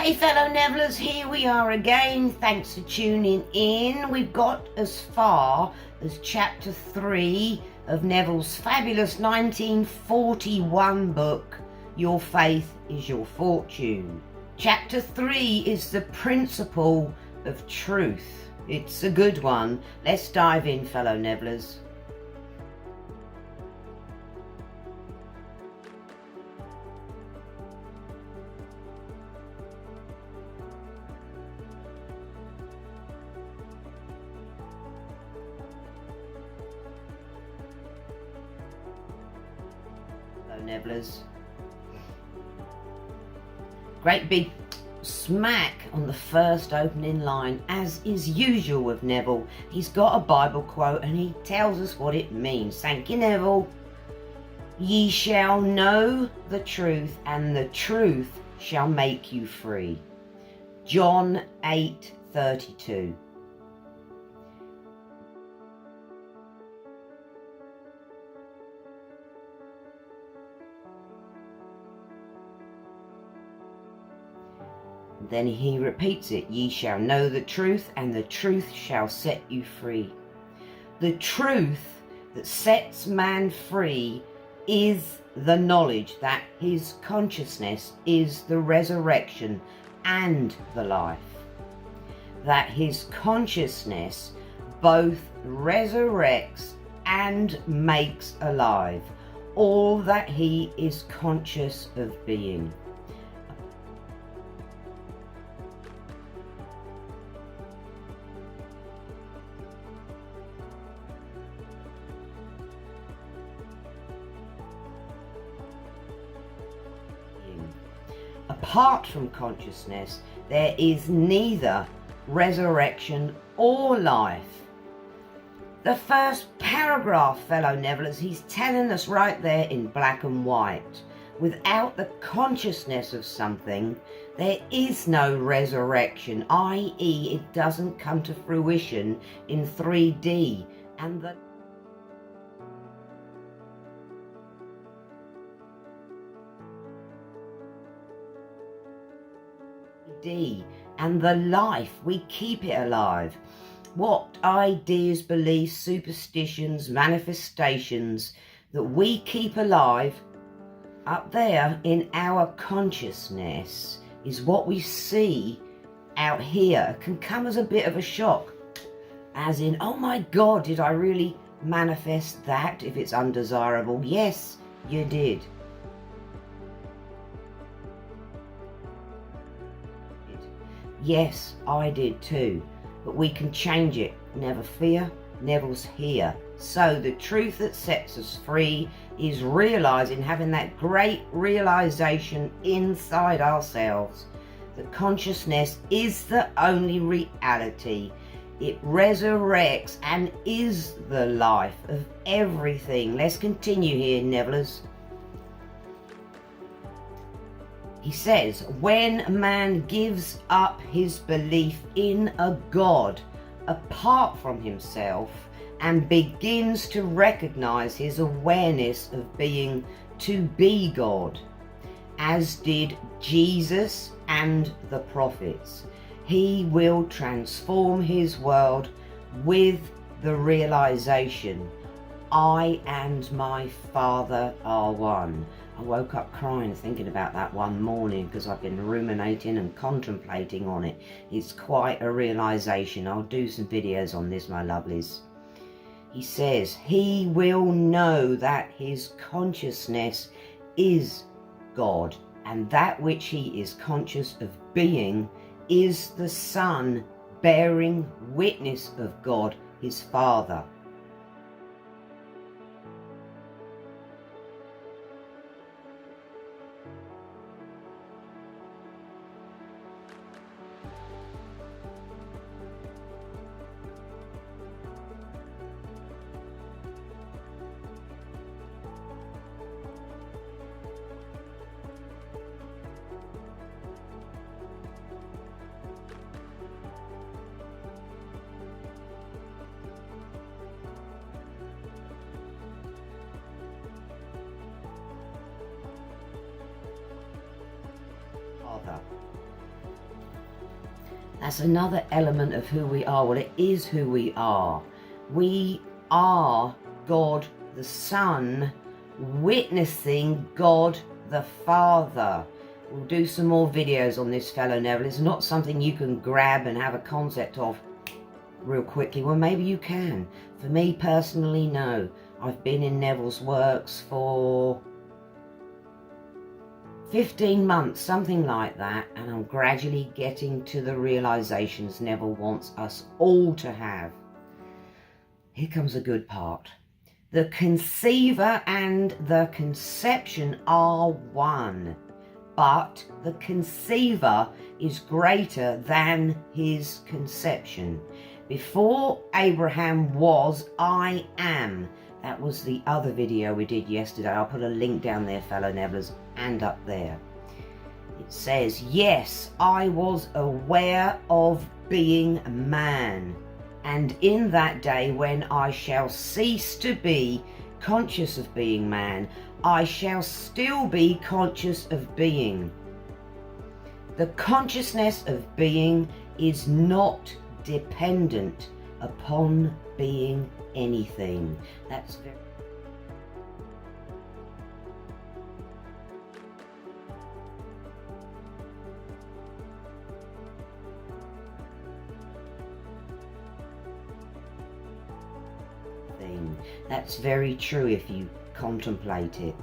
Hey fellow Nevillers, here we are again. Thanks for tuning in. We've got as far as chapter 3 of Neville's fabulous 1941 book, Your Faith is Your Fortune. Chapter 3 is the principle of truth. It's a good one. Let's dive in, fellow Nevillers. Nevillers. Great big smack on the first opening line, as is usual with Neville. He's got a Bible quote and he tells us what it means. Thank you, Neville. Ye shall know the truth, and the truth shall make you free. John 8:32. Then he repeats it, ye shall know the truth, and the truth shall set you free. The truth that sets man free is the knowledge that his consciousness is the resurrection and the life. That his consciousness both resurrects and makes alive all that he is conscious of being. Apart from consciousness, there is neither resurrection or life. The first paragraph, fellow Nevillers, he's telling us right there in black and white. Without the consciousness of something, there is no resurrection, i.e. it doesn't come to fruition in 3D. And the and the life, we keep it alive. What ideas, beliefs, superstitions, manifestations that we keep alive up there in our consciousness is what we see out here. It can come as a bit of a shock, as in, oh my God, did I really manifest that? If it's undesirable, yes, you did. Yes, I did too, but we can change it. Never fear, Neville's here. So the truth that sets us free is realizing, having that great realization inside ourselves that consciousness is the only reality. It resurrects and is the life of everything. Let's continue here, Nevillers. He says, when man gives up his belief in a God apart from himself and begins to recognize his awareness of being to be God, as did Jesus and the prophets, he will transform his world with the realization, I and my Father are one. I woke up crying thinking about that one morning because I've been ruminating and contemplating on it. It's quite a realization. I'll do some videos on this, my lovelies. He says, he will know that his consciousness is God, and that which he is conscious of being is the Son bearing witness of God, his Father. Father. That's another element of who we are. Well, it is who we are. We are God the Son, witnessing God the Father. We'll do some more videos on this, fellow Neville. It's not something you can grab and have a concept of real quickly. Well, maybe you can. For me personally, no. I've been in Neville's works for 15 months, something like that, and I'm gradually getting to the realizations Neville wants us all to have. Here comes the good part. The conceiver and the conception are one, but the conceiver is greater than his conception. Before Abraham was, I am. That was the other video we did yesterday. I'll put a link down there, fellow Nevillers, and up there. It says, yes, I was aware of being man, and in that day when I shall cease to be conscious of being man, I shall still be conscious of being. The consciousness of being is not dependent upon being anything. That's very That's very true if you contemplate it.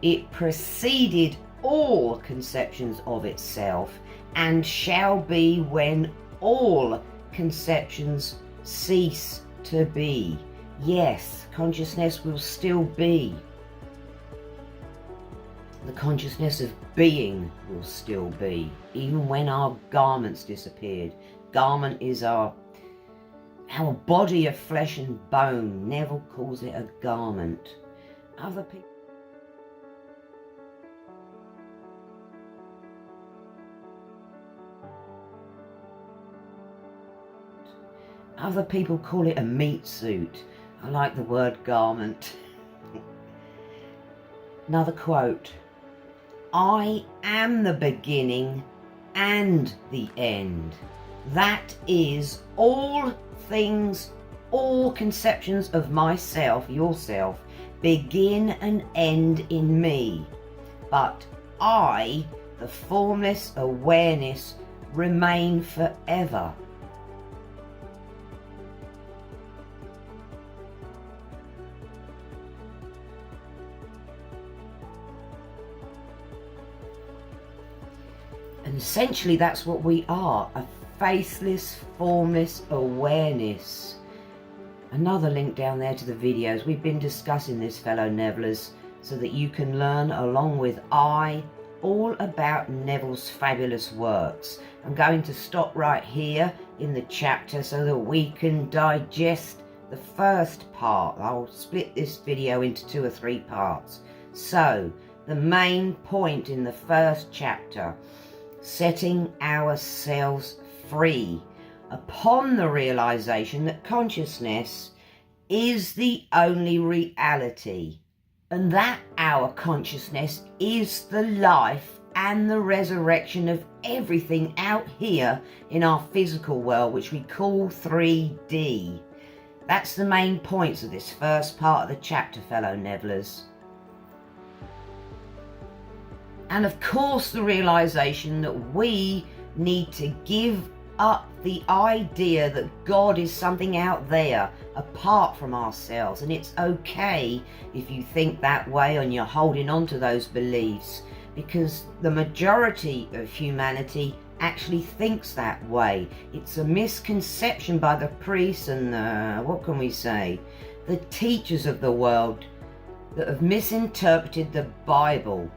It preceded all conceptions of itself and shall be when all conceptions cease to be. Yes, consciousness will still be. The consciousness of being will still be, even when our garments disappeared. Garment is our body of flesh and bone. Neville calls it a garment. Other people call it a meat suit. I like the word garment. Another quote. I am the beginning and the end. That is all things, all conceptions of myself, yourself, begin and end in me. But I, the formless awareness, remain forever. And essentially that's what we are, a faceless, formless awareness. Another link down there to the videos. We've been discussing this, fellow Nevillers, so that you can learn along with I all about Neville's fabulous works. I'm going to stop right here in the chapter so that we can digest the first part. I'll split this video into 2 or 3 parts. So, the main point in the first chapter, setting ourselves free upon the realization that consciousness is the only reality, and that our consciousness is the life and the resurrection of everything out here in our physical world, which we call 3D. That's the main points of this first part of the chapter, fellow Nevillers. And of course the realization that we need to give up the idea that God is something out there apart from ourselves, and it's okay if you think that way and you're holding on to those beliefs, because the majority of humanity actually thinks that way. It's a misconception by the priests and the teachers of the world that have misinterpreted the Bible.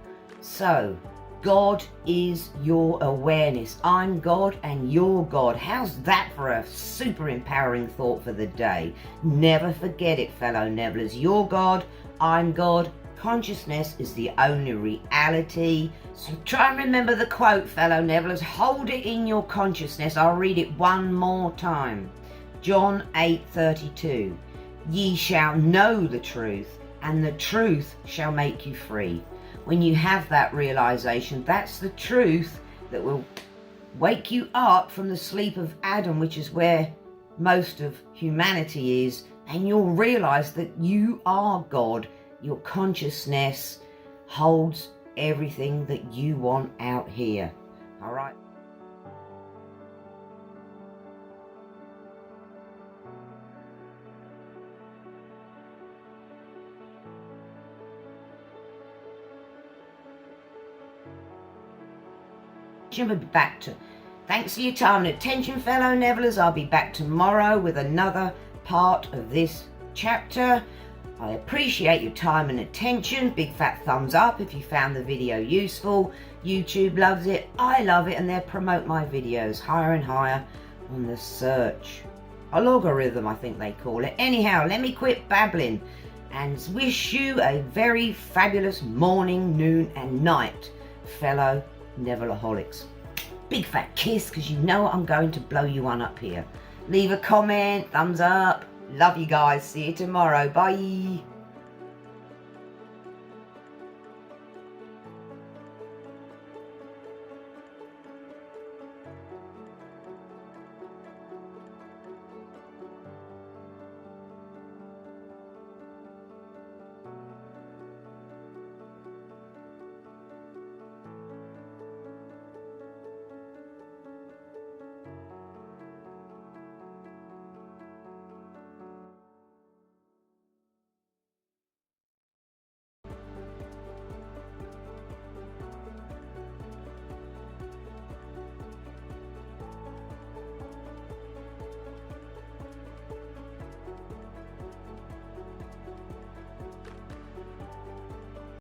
So God is your awareness. I'm God and you're God. How's that for a super empowering thought for the day? Never forget it, fellow Nevillers. You're God, I'm God. Consciousness is the only reality. So try and remember the quote, fellow Nevillers. Hold it in your consciousness. I'll read it one more time. John 8:32. Ye shall know the truth, and the truth shall make you free. When you have that realization, that's the truth that will wake you up from the sleep of Adam, which is where most of humanity is, and you'll realize that you are God. Your consciousness holds everything that you want out here. All right. We'll be back to. Thanks for your time and attention, fellow Nevillers. I'll be back tomorrow with another part of this chapter. I appreciate your time and attention. Big fat thumbs up if you found the video useful. YouTube loves it. I love it, and they promote my videos higher and higher on the search. A logarithm, I think they call it. Anyhow, let me quit babbling and wish you a very fabulous morning, noon and night, fellow Nevilleaholics. Big fat kiss, because you know I'm going to blow you one up here. Leave a comment, thumbs up. Love you guys. See you tomorrow. Bye.